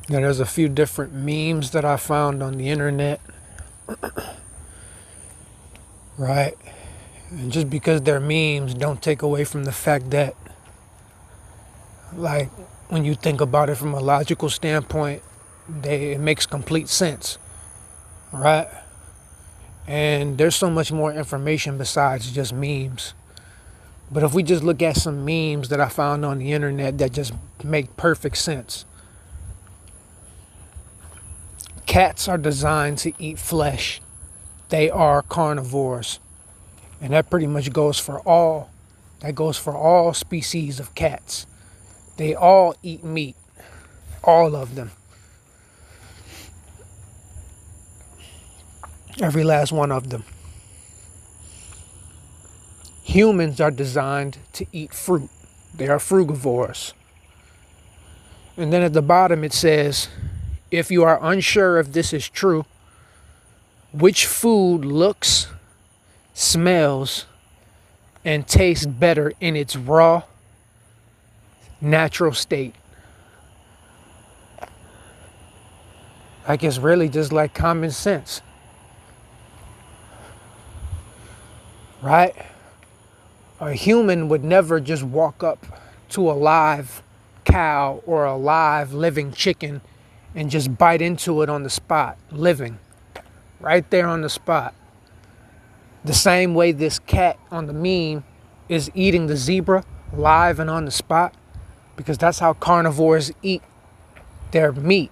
Yeah, there's a few different memes that I found on the internet, right? And just because they're memes don't take away from the fact that, like, when you think about it from a logical standpoint, it makes complete sense, right? And there's so much more information besides just memes. But if we just look at some memes that I found on the internet that just make perfect sense. Cats are designed to eat flesh. They are carnivores. And that pretty much goes for all species of cats. They all eat meat. All of them. Every last one of them. Humans are designed to eat fruit. They are frugivores. And then at the bottom it says, if you are unsure if this is true, which food looks, smells, and tastes better in its raw, natural state? Like, it's really just like common sense. Right? A human would never just walk up to a live cow or a live living chicken and just bite into it on the spot, living, right there on the spot. The same way this cat on the meme is eating the zebra live and on the spot, because that's how carnivores eat their meat.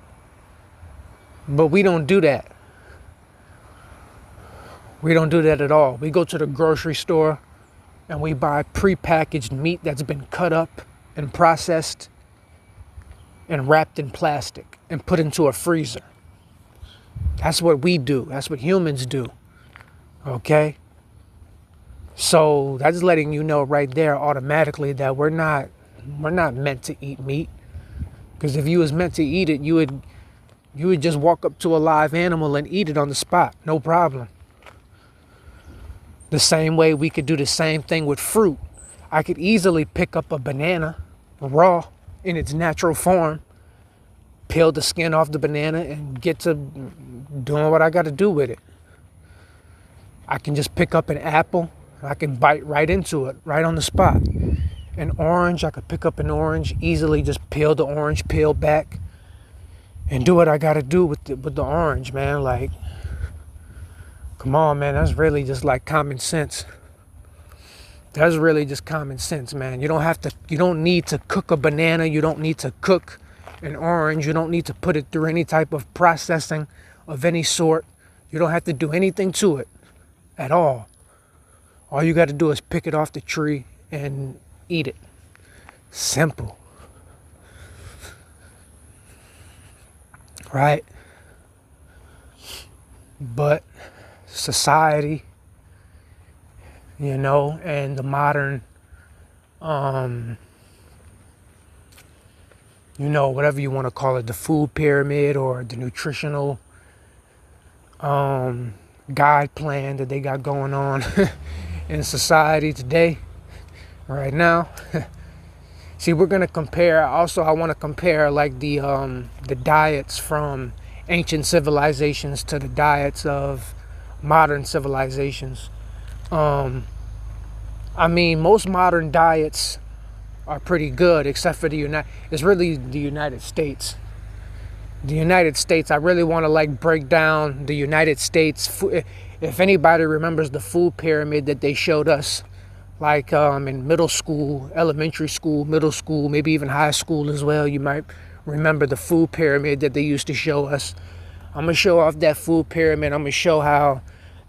But we don't do that. We don't do that at all. We go to the grocery store and we buy prepackaged meat that's been cut up and processed and wrapped in plastic and put into a freezer. That's what we do. That's what humans do. Okay? So that's letting you know right there automatically that we're not meant to eat meat. Because if you was meant to eat it, you would just walk up to a live animal and eat it on the spot. No problem. The same way we could do the same thing with fruit. I could easily pick up a banana raw in its natural form, peel the skin off the banana, and get to doing what I got to do with it. I can just pick up an apple. I can bite right into it, right on the spot. An orange, I could pick up an orange, easily just peel the orange peel back and do what I got to do with the orange, man. Like, come on, man. That's really just like common sense. That's really just common sense, man. You don't need to cook a banana. You don't need to cook an orange. You don't need to put it through any type of processing of any sort. You don't have to do anything to it at all. All you got to do is pick it off the tree and eat it. Simple. Right? But society, and the modern, whatever you want to call it, the food pyramid or the nutritional guide plan that they got going on in society today, right now. See, we're gonna compare. Also, I want to compare like the diets from ancient civilizations to the diets of modern civilizations. Most modern diets are pretty good, except for it's really the United States. The United States, I really want to break down the United States. If anybody remembers the food pyramid that they showed us, in middle school, elementary school, middle school, maybe even high school as well, you might remember the food pyramid that they used to show us. I'm going to show off that food pyramid. I'm going to show how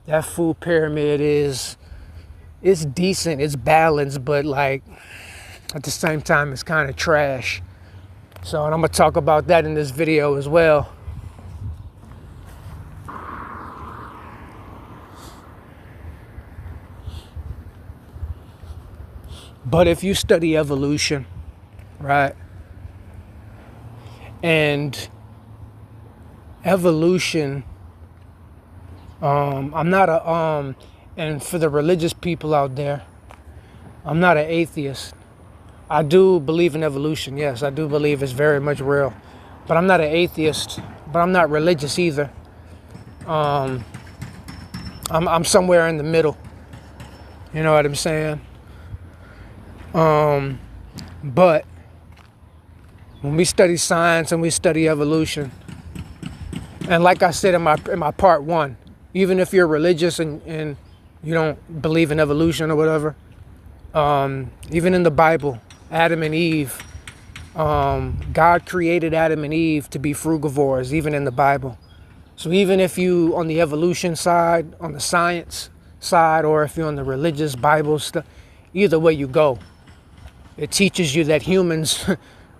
that food pyramid it's decent, it's balanced, but at the same time, it's kind of trash. So, and I'm going to talk about that in this video as well. But if you study evolution, right? And evolution, I'm not and for the religious people out there, I'm not an atheist. I do believe in evolution. Yes, I do believe it's very much real. but I'm not an atheist, but I'm not religious either. I'm somewhere in the middle. You know what I'm saying? But when we study science and we study evolution, and like I said in my part one, even if you're religious and you don't believe in evolution or whatever, even in the Bible, Adam and Eve, God created Adam and Eve to be frugivores, even in the Bible. So even if you on the evolution side, on the science side, or if you're on the religious Bible stuff, either way you go, it teaches you that humans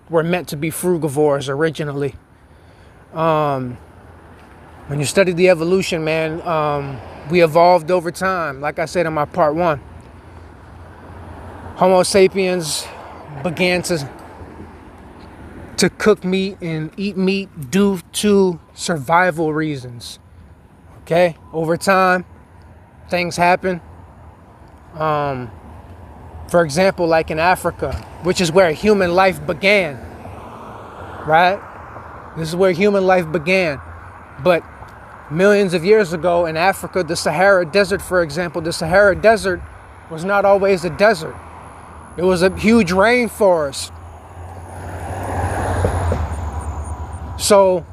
were meant to be frugivores originally. When you study the evolution, man, we evolved over time. Like I said in my part one, Homo sapiens began to cook meat and eat meat due to survival reasons. Okay, over time, things happen. For example, like in Africa, which is where human life began, right? This is where human life began. But millions of years ago in Africa, the Sahara Desert, for example, the Sahara Desert was not always a desert. It was a huge rainforest. So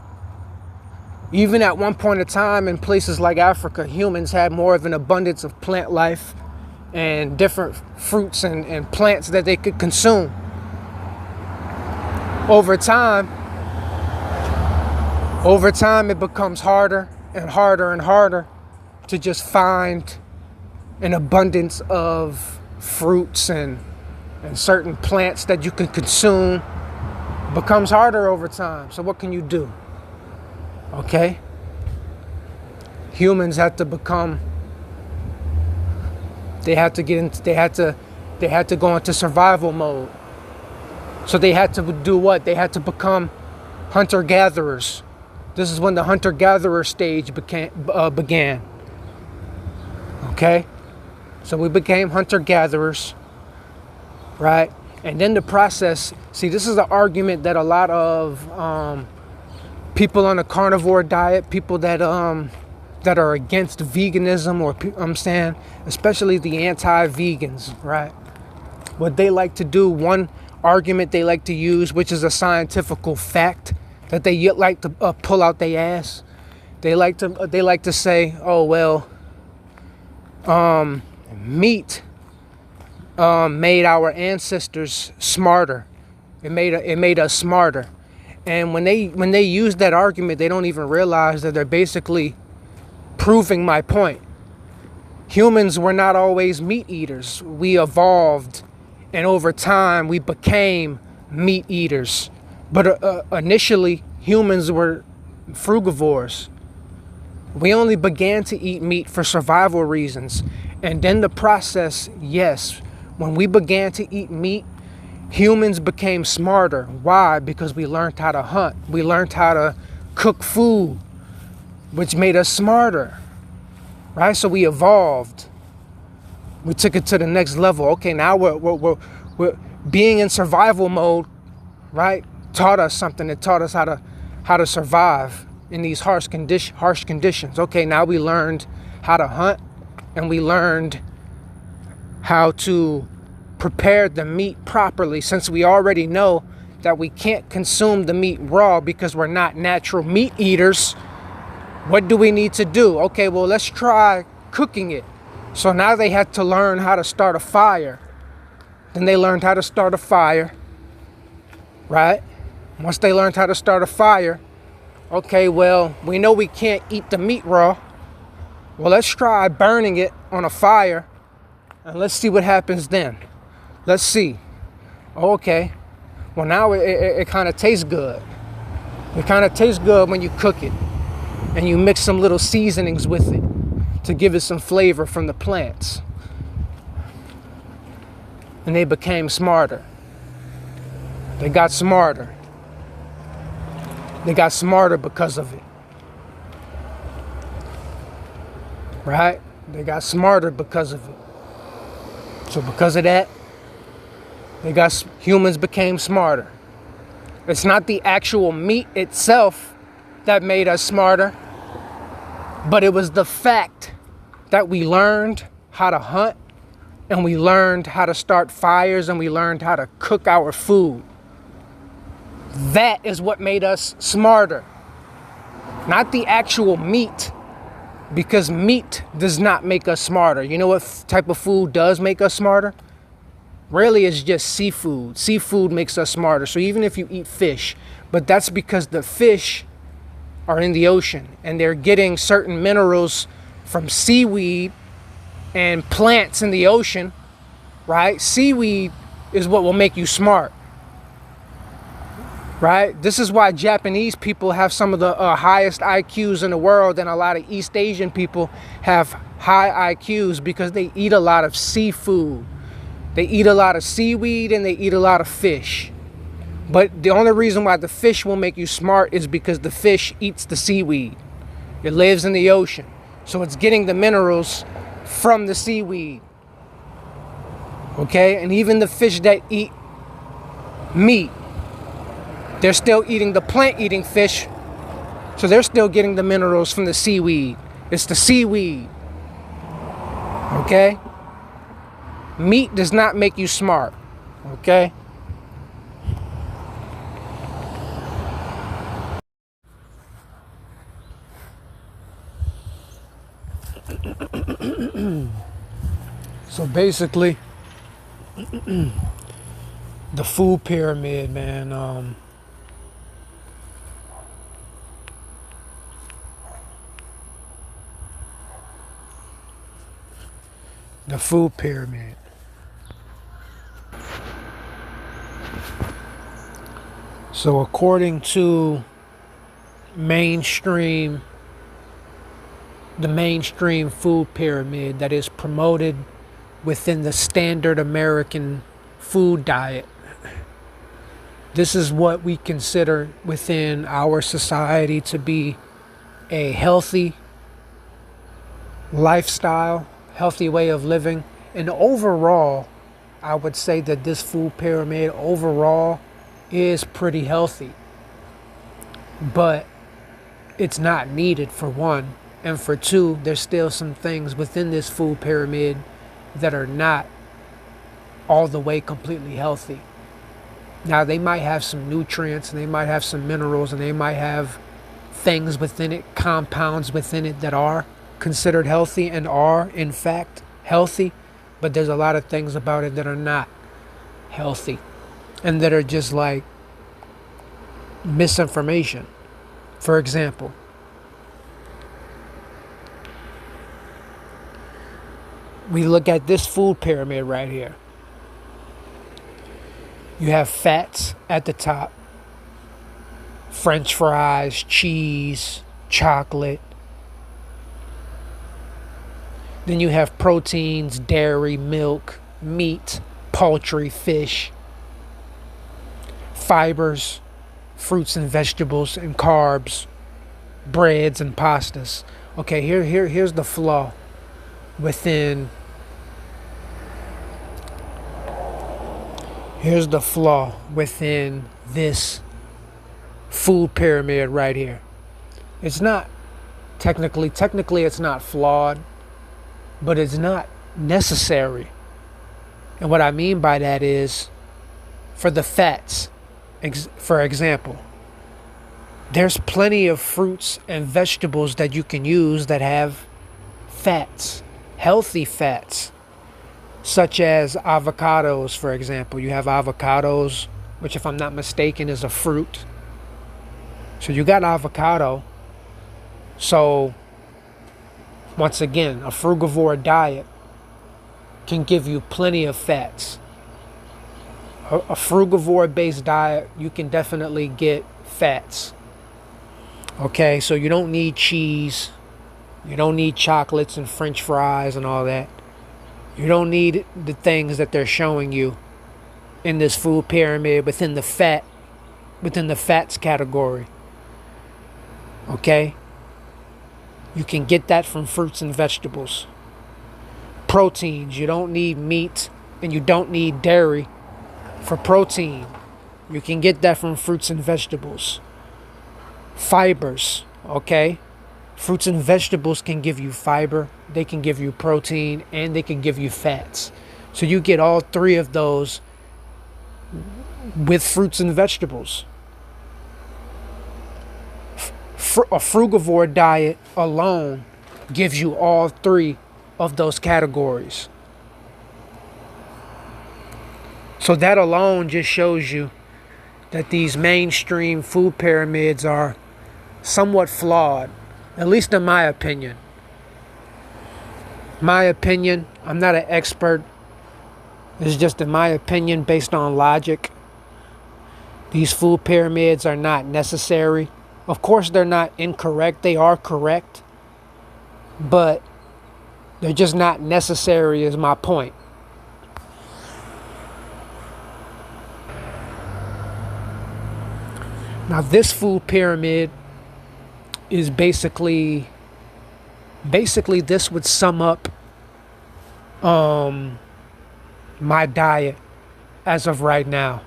even at one point in time in places like Africa, humans had more of an abundance of plant life and different fruits and plants that they could consume. Over time, it becomes harder and harder and harder to just find an abundance of fruits and certain plants that you can consume. It becomes harder over time. So what can you do? Okay? Humans have to become, they had to go into survival mode. So they had to do what? They had to become hunter-gatherers. This is when the hunter-gatherer stage began. Okay? So we became hunter-gatherers, right? And then the process, see, this is the argument that a lot of people on a carnivore diet, people that are against veganism, or I'm saying, especially the anti-vegans, right? What they like to do, one argument they like to use, which is a scientific fact that they like to pull out their ass. They like to say, oh well, meat made our ancestors smarter. It made us smarter. And when they use that argument, they don't even realize that they're basically proving my point. Humans were not always meat eaters. We evolved, and over time we became meat eaters. But initially, humans were frugivores. We only began to eat meat for survival reasons. And then the process, yes, when we began to eat meat, humans became smarter. Why? Because we learned how to hunt. We learned how to cook food, which made us smarter, right? So we evolved. We took it to the next level. Okay, now we're being in survival mode, right? Taught us something. It taught us how to survive in these harsh conditions. Okay, now we learned how to hunt, and we learned how to prepare the meat properly, since we already know that we can't consume the meat raw because we're not natural meat eaters. What do we need to do? Okay, well, let's try cooking it. So now they had to learn how to start a fire. Then they learned how to start a fire, right? Once they learned how to start a fire, okay, well, we know we can't eat the meat raw. Well, let's try burning it on a fire, and let's see what happens then. Let's see. Okay. Well, now it kind of tastes good. It kind of tastes good when you cook it, and you mix some little seasonings with it to give it some flavor from the plants. And they became smarter. They got smarter. They got smarter because of it. Right? They got smarter because of it. So because of that, humans became smarter. It's not the actual meat itself that made us smarter, but it was the fact that we learned how to hunt, and we learned how to start fires, and we learned how to cook our food. That is what made us smarter. Not the actual meat, because meat does not make us smarter. You know what type of food does make us smarter? Really, it's just seafood. Seafood makes us smarter. So even if you eat fish, but that's because the fish are in the ocean and they're getting certain minerals from seaweed and plants in the ocean, right? Seaweed is what will make you smart, right? This is why Japanese people have some of the highest IQs in the world, and a lot of East Asian people have high IQs because they eat a lot of seafood. They eat a lot of seaweed and they eat a lot of fish. But the only reason why the fish will make you smart is because the fish eats the seaweed. It lives in the ocean. So it's getting the minerals from the seaweed. Okay? And even the fish that eat meat, they're still eating the plant-eating fish. So they're still getting the minerals from the seaweed. It's the seaweed. Okay? Meat does not make you smart. Okay? So basically, the food pyramid, man. The food pyramid. So according to the mainstream food pyramid that is promoted within the standard American food diet, this is what we consider within our society to be a healthy lifestyle, healthy way of living. And overall, I would say that this food pyramid overall is pretty healthy, but it's not needed, for one, and for two, there's still some things within this food pyramid that are not all the way completely healthy. Now, they might have some nutrients and they might have some minerals and they might have things within it, compounds within it that are considered healthy and are in fact healthy, but there's a lot of things about it that are not healthy and that are just like misinformation. For example, we look at this food pyramid right here. You have fats at the top, French fries, cheese, chocolate. Then you have proteins, dairy, milk, meat, poultry, fish, fibers, fruits and vegetables, and carbs, breads and pastas. Okay, here's the flaw within. Here's the flaw within this food pyramid right here. It's not technically it's not flawed, but it's not necessary. And what I mean by that is, for the fats, for example, there's plenty of fruits and vegetables that you can use that have fats, healthy fats, such as avocados, for example. You have avocados, which, if I'm not mistaken, is a fruit. So you got avocado. So once again, a frugivore diet can give you plenty of fats. A frugivore-based diet, you can definitely get fats. Okay, so you don't need cheese. You don't need chocolates and French fries and all that. You don't need the things that they're showing you in this food pyramid within the fats category. Okay? You can get that from fruits and vegetables. Proteins, you don't need meat and you don't need dairy for protein. You can get that from fruits and vegetables. Fibers, okay? Fruits and vegetables can give you fiber, they can give you protein, and they can give you fats. So you get all three of those with fruits and vegetables. A frugivore diet alone gives you all three of those categories. So that alone just shows you that these mainstream food pyramids are somewhat flawed, at least in my opinion. My opinion, I'm not an expert. It's just in my opinion, based on logic. These food pyramids are not necessary. Of course, they're not incorrect. They are correct. But they're just not necessary is my point. Now, this food pyramid is basically this would sum up my diet as of right now.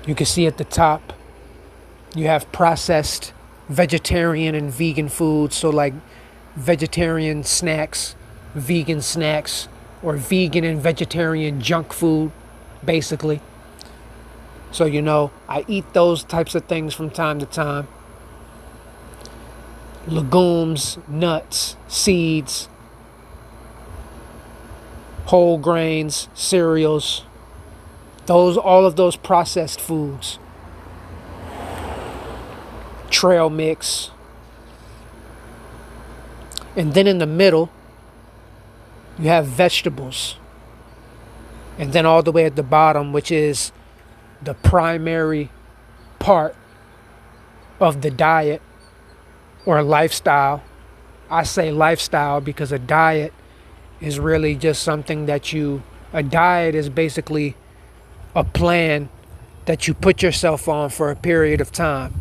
You can see at the top, you have processed vegetarian and vegan foods. So like vegetarian snacks, vegan snacks, or vegan and vegetarian junk food, basically. So, you know, I eat those types of things from time to time. Legumes, nuts, seeds, whole grains, cereals, all of those processed foods. Trail mix. And then in the middle, you have vegetables. And then all the way at the bottom, which is the primary part of the diet or lifestyle. I say lifestyle because a diet is really just something that a diet is basically a plan that you put yourself on for a period of time.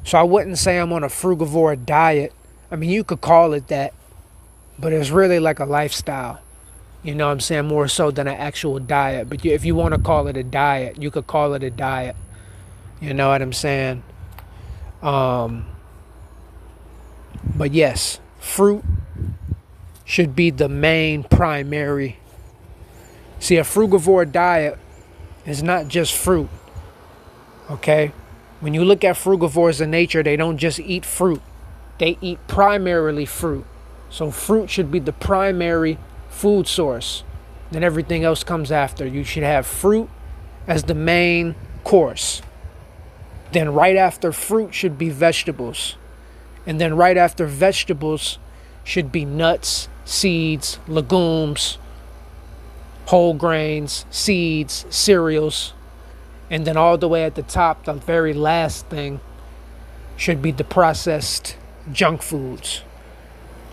So I wouldn't say I'm on a frugivore diet. I mean, you could call it that, but it's really like a lifestyle. You know what I'm saying? More so than an actual diet. But if you want to call it a diet, you could call it a diet. You know what I'm saying? But yes, fruit should be the main primary. See, a frugivore diet is not just fruit. Okay? When you look at frugivores in nature, they don't just eat fruit. They eat primarily fruit. So fruit should be the primary food source. Then everything else comes after. You should have fruit as the main course. Then right after fruit should be vegetables. And then right after vegetables should be nuts, seeds, legumes, whole grains, seeds, cereals. And then all the way at the top, the very last thing should be the processed junk foods.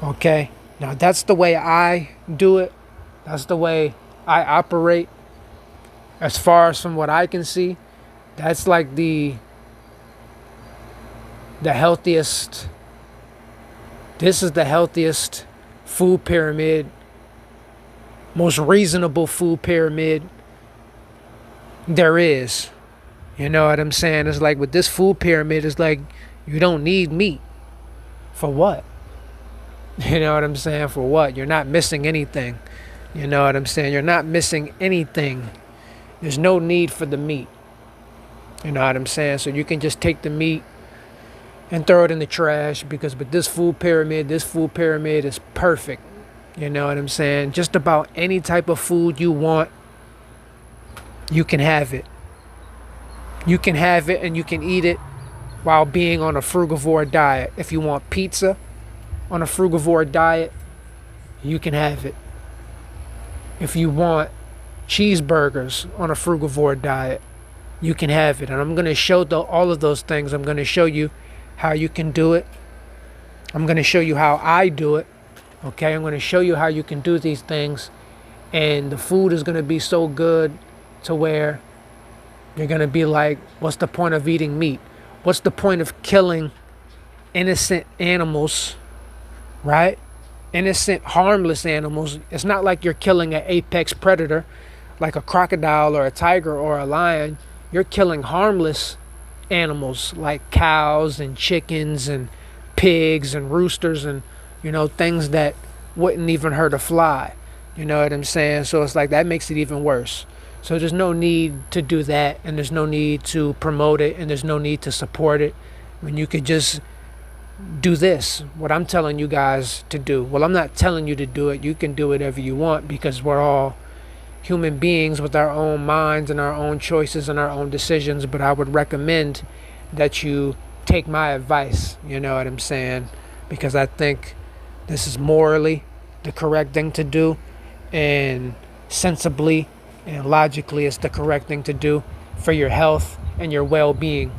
Okay? Now, that's the way I do it. That's the way I operate. As far as from what I can see, that's like the healthiest. This is the healthiest food pyramid, most reasonable food pyramid there is. You know what I'm saying? It's like with this food pyramid, it's like you don't need meat. For what? You know what I'm saying? For what? You're not missing anything. You know what I'm saying? You're not missing anything. There's no need for the meat. You know what I'm saying? So you can just take the meat and throw it in the trash, because with this food pyramid is perfect. You know what I'm saying? Just about any type of food you want, you can have it. You can have it and you can eat it while being on a frugivore diet. If you want pizza on a frugivore diet, you can have it. If you want cheeseburgers on a frugivore diet, you can have it. And I'm going to show all of those things. I'm going to show you how you can do it. I'm going to show you how I do it. Okay, I'm going to show you how you can do these things. And the food is going to be so good to where you're going to be like, what's the point of eating meat? What's the point of killing innocent animals? Right? Innocent, harmless animals. It's not like you're killing an apex predator like a crocodile or a tiger or a lion. you're killing harmless animals like cows and chickens and pigs and roosters and, things that wouldn't even hurt a fly. You know what I'm saying? So it's like that makes it even worse. So there's no need to do that, and there's no need to promote it, and there's no need to support it when you could just do this, what I'm telling you guys to do. Well, I'm not telling you to do it. You can do whatever you want, because we're all human beings with our own minds and our own choices and our own decisions. But I would recommend that you take my advice, you know what I'm saying? Because I think this is morally the correct thing to do, and sensibly and logically it's the correct thing to do for your health and your well-being.